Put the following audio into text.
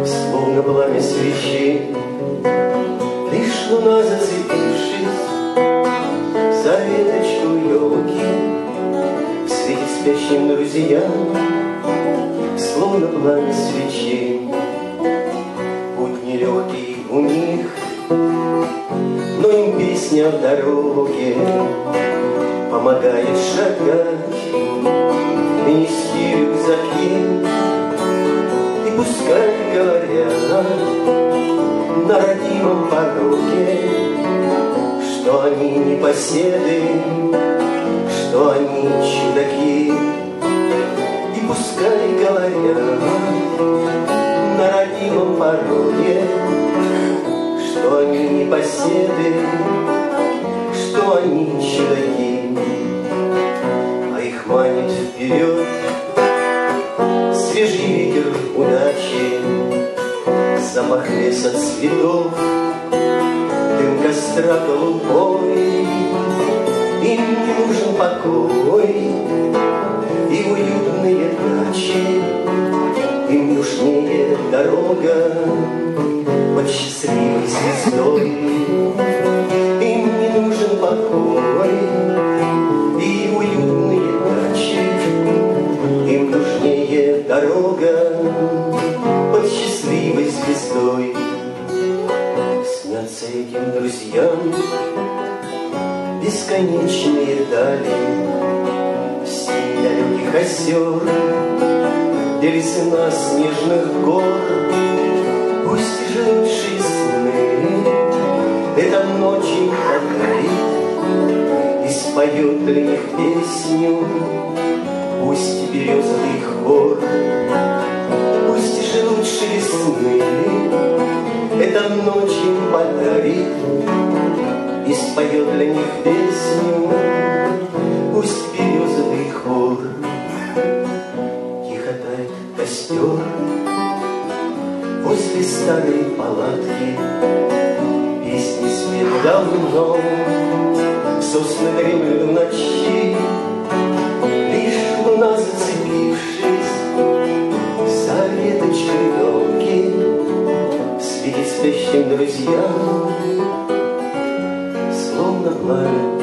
словно пламя свечи. Лишь луна, зацепившись за веточку елки, светит спящим друзьям, словно пламя свечи. Путь нелегкий у них, но им песня в дороге помогает шагать и нести рюкзаки. И пускай говорят на родимом пороге, что они непоседы, что они чудаки. И пускай говорят на родимом пороге, что они непоседы, что они чудаки. А их манит вперед свежий ветер удачи, запах леса цветов, дым костра голубой. Им не нужен покой и уютные дачи, им нужнее дорога под счастливой звездой. Им не нужен покой и уютные дачи, им нужнее дорога под счастливой звездой. Снятся этим друзьям бесконечные дали, синь далеких озер, белизна снежных гор. Пусть же лучшие сны эта ночь им подарит и споет для них песню, пусть березовый хор. Пусть же лучшие сны эта ночь им подарит и споет для них песню, пусть березовый хор. Тихо тает костер возле старой палатки, песни спет давно, сосны дремлют в ночи. Лишь луна, зацепившись за веточку елки, светит спящим друзьям, словно пламя